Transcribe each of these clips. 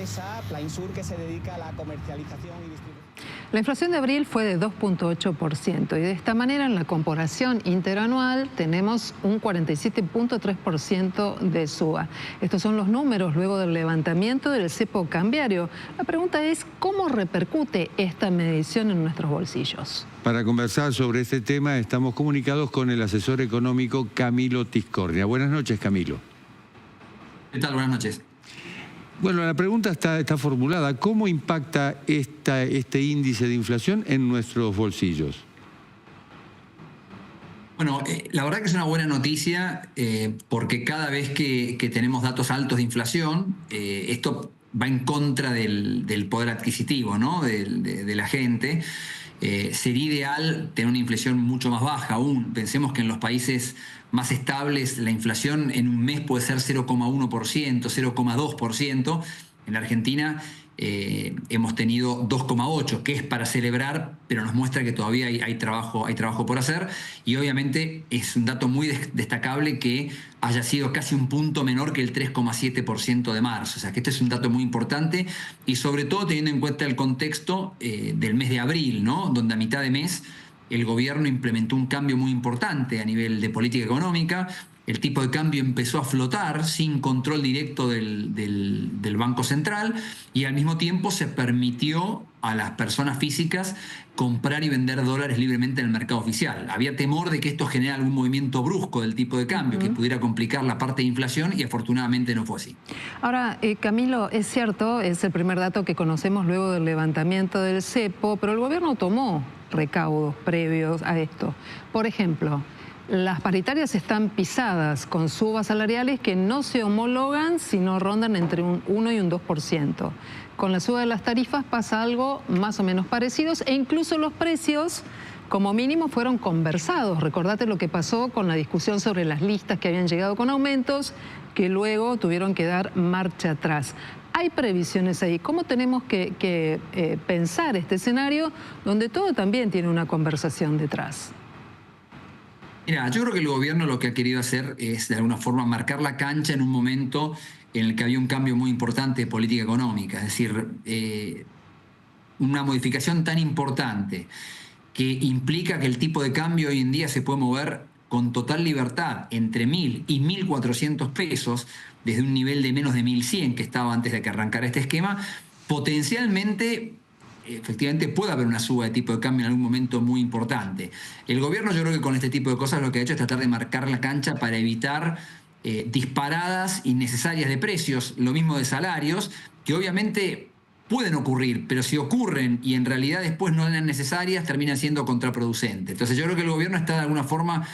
empresa, Plainsur, que se dedica a la comercialización y distribución. La inflación de abril fue de 2,8% y de esta manera en la comparación interanual tenemos un 47,3% de suba. Estos son los números luego del levantamiento del cepo cambiario. La pregunta es, ¿cómo repercute esta medición en nuestros bolsillos? Para conversar sobre este tema estamos comunicados con el asesor económico Camilo Tiscornia. Buenas noches, Camilo. ¿Qué tal? Buenas noches. Bueno, la pregunta está formulada. ¿Cómo impacta este índice de inflación en nuestros bolsillos? Bueno, la verdad que es una buena noticia porque cada vez que tenemos datos altos de inflación, esto va en contra del poder adquisitivo, ¿no? de la gente. Sería ideal tener una inflación mucho más baja aún. Pensemos que en los países más estables la inflación en un mes puede ser 0,1%, 0,2%. En la Argentina hemos tenido 2,8%, que es para celebrar, pero nos muestra que todavía hay trabajo por hacer. Y obviamente es un dato muy destacable que haya sido casi un punto menor que el 3,7% de marzo. O sea que este es un dato muy importante y sobre todo teniendo en cuenta el contexto del mes de abril, ¿no? Donde a mitad de mes el gobierno implementó un cambio muy importante a nivel de política económica. El tipo de cambio empezó a flotar sin control directo del Banco Central y al mismo tiempo se permitió a las personas físicas comprar y vender dólares libremente en el mercado oficial. Había temor de que esto genere algún movimiento brusco del tipo de cambio que pudiera complicar la parte de inflación y afortunadamente no fue así. Ahora, Camilo, es cierto, es el primer dato que conocemos luego del levantamiento del cepo, pero el gobierno tomó recaudos previos a esto. Por ejemplo, las paritarias están pisadas con subas salariales que no se homologan sino rondan entre un 1 y un 2%. Con la suba de las tarifas pasa algo más o menos parecido e incluso los precios como mínimo fueron conversados. Recordate lo que pasó con la discusión sobre las listas que habían llegado con aumentos que luego tuvieron que dar marcha atrás. Hay previsiones ahí. ¿Cómo tenemos que pensar este escenario donde todo también tiene una conversación detrás? Mira, yo creo que el gobierno lo que ha querido hacer es de alguna forma marcar la cancha en un momento en el que había un cambio muy importante de política económica. Es decir, una modificación tan importante que implica que el tipo de cambio hoy en día se puede mover con total libertad entre 1.000 y 1.400 pesos, desde un nivel de menos de 1.100 que estaba antes de que arrancara este esquema, potencialmente, efectivamente puede haber una suba de tipo de cambio en algún momento muy importante. El gobierno, yo creo que con este tipo de cosas lo que ha hecho es tratar de marcar la cancha para evitar disparadas innecesarias de precios, lo mismo de salarios, que obviamente pueden ocurrir, pero si ocurren y en realidad después no eran necesarias, terminan siendo contraproducentes. Entonces yo creo que el gobierno está de alguna forma,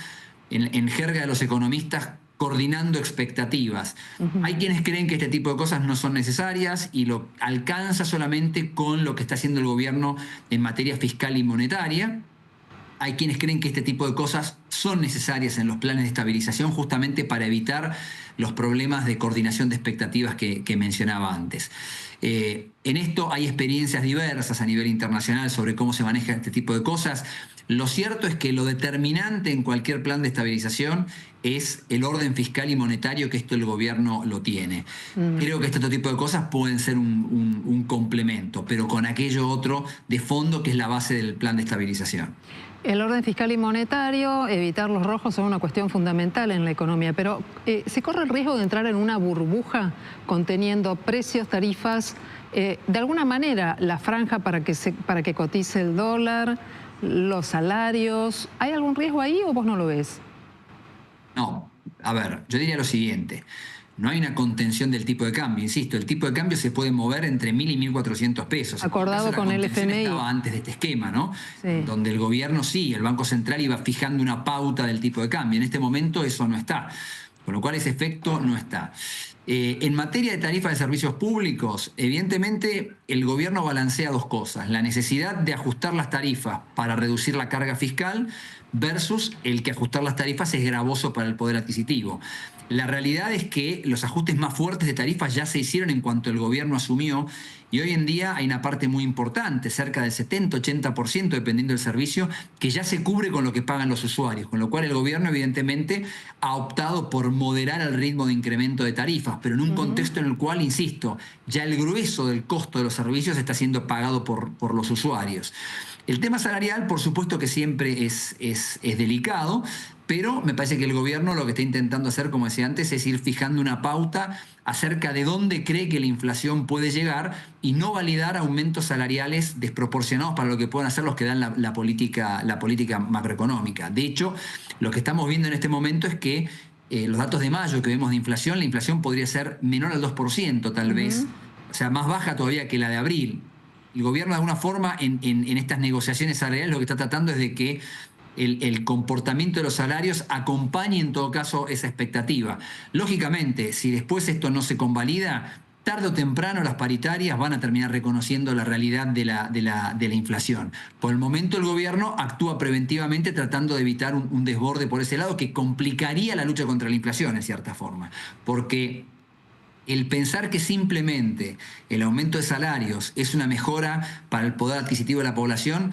en jerga de los economistas, coordinando expectativas. Hay quienes creen que este tipo de cosas no son necesarias y lo alcanza solamente con lo que está haciendo el gobierno en materia fiscal y monetaria. Hay quienes creen que este tipo de cosas son necesarias en los planes de estabilización justamente para evitar los problemas de coordinación de expectativas que mencionaba antes. En esto hay experiencias diversas a nivel internacional sobre cómo se maneja este tipo de cosas. Lo cierto es que lo determinante en cualquier plan de estabilización es el orden fiscal y monetario que esto el gobierno lo tiene. Creo que este otro tipo de cosas pueden ser un complemento, pero con aquello otro de fondo que es la base del plan de estabilización. El orden fiscal y monetario, evitar los rojos son una cuestión fundamental en la economía, pero ¿se corre el riesgo de entrar en una burbuja conteniendo precios, tarifas, de alguna manera la franja para que cotice el dólar, los salarios? ¿Hay algún riesgo ahí o vos no lo ves? No, a ver, yo diría lo siguiente. No hay una contención del tipo de cambio, insisto, el tipo de cambio se puede mover entre 1.000 y 1.400 pesos. Acordado con el FMI. Estaba antes de este esquema, ¿no? Sí. Donde el gobierno sí, el Banco Central iba fijando una pauta del tipo de cambio. En este momento eso no está, con lo cual ese efecto no está. En materia de tarifas de servicios públicos, evidentemente el gobierno balancea dos cosas: la necesidad de ajustar las tarifas para reducir la carga fiscal versus el que ajustar las tarifas es gravoso para el poder adquisitivo. La realidad es que los ajustes más fuertes de tarifas ya se hicieron en cuanto el gobierno asumió, y hoy en día hay una parte muy importante, cerca del 70-80%, dependiendo del servicio, que ya se cubre con lo que pagan los usuarios, con lo cual el gobierno evidentemente ha optado por moderar el ritmo de incremento de tarifas, pero en un contexto en el cual, insisto, ya el grueso del costo de los servicios está siendo pagado por los usuarios. El tema salarial, por supuesto que siempre es delicado, pero me parece que el gobierno lo que está intentando hacer, como decía antes, es ir fijando una pauta acerca de dónde cree que la inflación puede llegar y no validar aumentos salariales desproporcionados para lo que puedan hacer los que dan la política macroeconómica. De hecho, lo que estamos viendo en este momento es que los datos de mayo que vemos de inflación, la inflación podría ser menor al 2% tal vez, o sea, más baja todavía que la de abril. El gobierno de alguna forma en estas negociaciones salariales lo que está tratando es de que el comportamiento de los salarios acompañe en todo caso esa expectativa. Lógicamente, si después esto no se convalida, tarde o temprano las paritarias van a terminar reconociendo la realidad de la inflación. Por el momento el gobierno actúa preventivamente tratando de evitar un desborde por ese lado que complicaría la lucha contra la inflación en cierta forma, porque el pensar que simplemente el aumento de salarios es una mejora para el poder adquisitivo de la población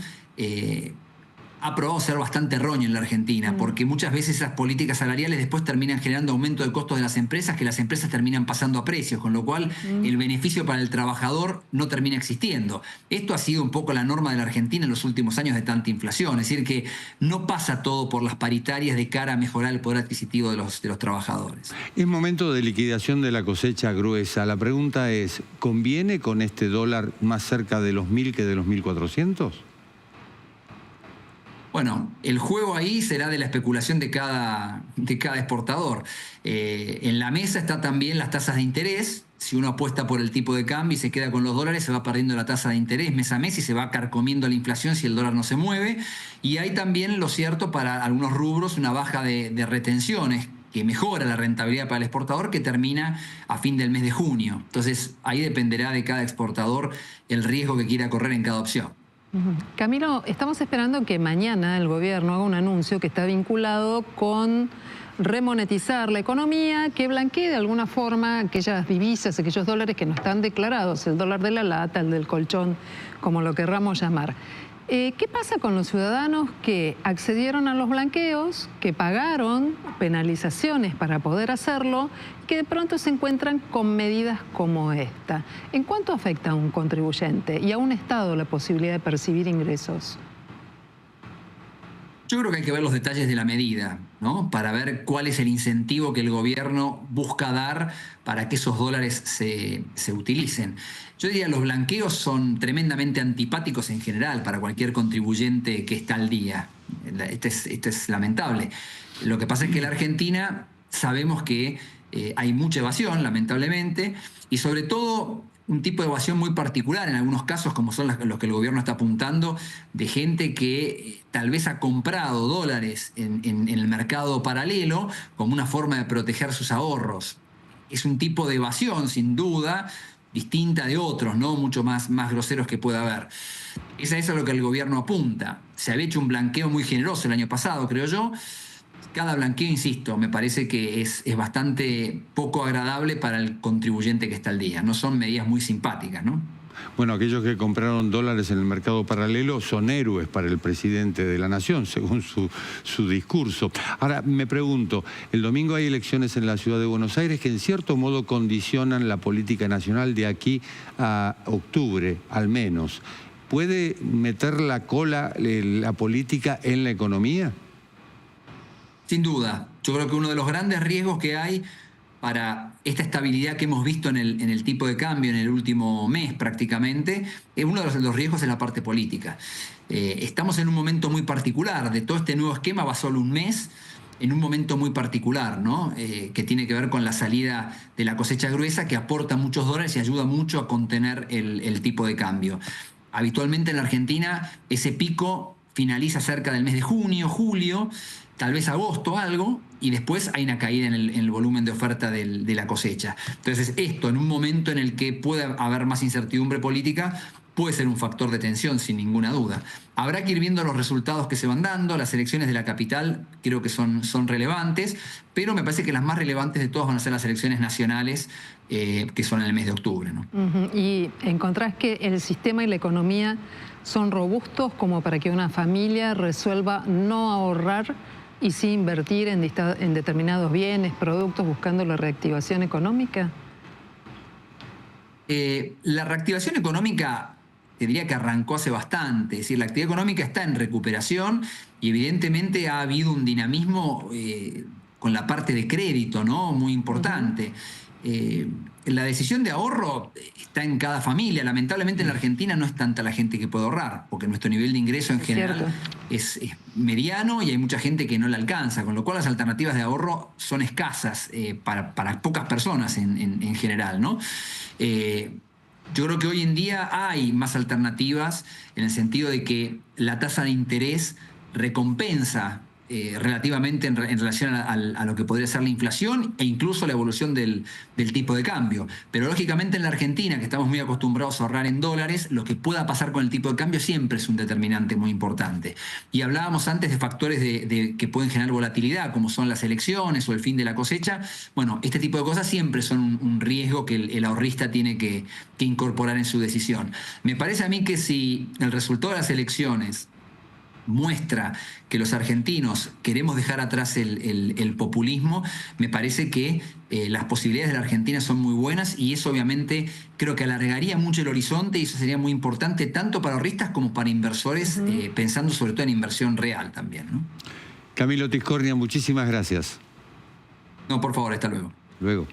ha probado ser bastante erróneo en la Argentina, porque muchas veces esas políticas salariales después terminan generando aumento de costos de las empresas, que las empresas terminan pasando a precios, con lo cual el beneficio para el trabajador no termina existiendo. Esto ha sido un poco la norma de la Argentina en los últimos años de tanta inflación, es decir, que no pasa todo por las paritarias de cara a mejorar el poder adquisitivo de los trabajadores. Es momento de liquidación de la cosecha gruesa. La pregunta es, ¿conviene con este dólar más cerca de los 1.000 que de los 1.400? Bueno, el juego ahí será de la especulación de cada exportador. En la mesa están también las tasas de interés. Si uno apuesta por el tipo de cambio y se queda con los dólares, se va perdiendo la tasa de interés mes a mes y se va carcomiendo la inflación si el dólar no se mueve. Y hay también, lo cierto, para algunos rubros, una baja de retenciones que mejora la rentabilidad para el exportador, que termina a fin del mes de junio. Entonces, ahí dependerá de cada exportador el riesgo que quiera correr en cada opción. Camilo, estamos esperando que mañana el gobierno haga un anuncio que está vinculado con remonetizar la economía, que blanquee de alguna forma aquellas divisas, aquellos dólares que no están declarados, el dólar de la lata, el del colchón, como lo querramos llamar. ¿Qué pasa con los ciudadanos que accedieron a los blanqueos, que pagaron penalizaciones para poder hacerlo, que de pronto se encuentran con medidas como esta? ¿En cuánto afecta a un contribuyente y a un Estado la posibilidad de percibir ingresos? Yo creo que hay que ver los detalles de la medida, ¿no? Para ver cuál es el incentivo que el gobierno busca dar para que esos dólares se utilicen. Yo diría que los blanqueos son tremendamente antipáticos en general para cualquier contribuyente que está al día. Esto es lamentable. Lo que pasa es que en la Argentina sabemos que hay mucha evasión, lamentablemente, y sobre todo un tipo de evasión muy particular en algunos casos, como son los que el gobierno está apuntando, de gente que tal vez ha comprado dólares en el mercado paralelo como una forma de proteger sus ahorros. Es un tipo de evasión, sin duda, distinta de otros, ¿no? Mucho más groseros que pueda haber. Es a eso a lo que el gobierno apunta. Se había hecho un blanqueo muy generoso el año pasado, creo yo. Cada blanqueo, insisto, me parece que es bastante poco agradable para el contribuyente que está al día. No son medidas muy simpáticas, ¿no? Bueno, aquellos que compraron dólares en el mercado paralelo son héroes para el presidente de la Nación, según su discurso. Ahora, me pregunto, el domingo hay elecciones en la ciudad de Buenos Aires que en cierto modo condicionan la política nacional de aquí a octubre, al menos. ¿Puede meter la cola la política en la economía? Sin duda. Yo creo que uno de los grandes riesgos que hay para esta estabilidad que hemos visto en el tipo de cambio en el último mes prácticamente, uno de los riesgos es la parte política. Estamos en un momento muy particular, de todo este nuevo esquema va solo un mes, en un momento muy particular, ¿no? Que tiene que ver con la salida de la cosecha gruesa, que aporta muchos dólares y ayuda mucho a contener el tipo de cambio. Habitualmente en la Argentina ese pico finaliza cerca del mes de junio, julio, tal vez agosto algo, y después hay una caída en el volumen de oferta de la cosecha. Entonces esto, en un momento en el que puede haber más incertidumbre política, puede ser un factor de tensión sin ninguna duda. Habrá que ir viendo los resultados que se van dando. Las elecciones de la capital creo que son relevantes, pero me parece que las más relevantes de todas van a ser las elecciones nacionales, que son en el mes de octubre, ¿no? ¿Y encontrás que el sistema y la economía son robustos como para que una familia resuelva no ahorrar y sí invertir en determinados bienes, productos, buscando la reactivación económica? La reactivación económica, te diría que arrancó hace bastante. Es decir, la actividad económica está en recuperación y evidentemente ha habido un dinamismo con la parte de crédito, ¿no? Muy importante. La decisión de ahorro está en cada familia. Lamentablemente en la Argentina no es tanta la gente que puede ahorrar, porque nuestro nivel de ingreso en general es mediano y hay mucha gente que no le alcanza, con lo cual las alternativas de ahorro son escasas para pocas personas en general, ¿no? Yo creo que hoy en día hay más alternativas en el sentido de que la tasa de interés recompensa relativamente en relación a lo que podría ser la inflación e incluso la evolución del tipo de cambio. Pero lógicamente en la Argentina, que estamos muy acostumbrados a ahorrar en dólares, lo que pueda pasar con el tipo de cambio siempre es un determinante muy importante. Y hablábamos antes de factores que pueden generar volatilidad, como son las elecciones o el fin de la cosecha. Bueno, este tipo de cosas siempre son un riesgo que el ahorrista tiene que incorporar en su decisión. Me parece a mí que si el resultado de las elecciones muestra que los argentinos queremos dejar atrás el populismo, me parece que las posibilidades de la Argentina son muy buenas y eso obviamente creo que alargaría mucho el horizonte y eso sería muy importante tanto para ahorristas como para inversores, pensando sobre todo en inversión real también, ¿no? Camilo Tiscornia, muchísimas gracias. No, por favor, hasta luego. Luego.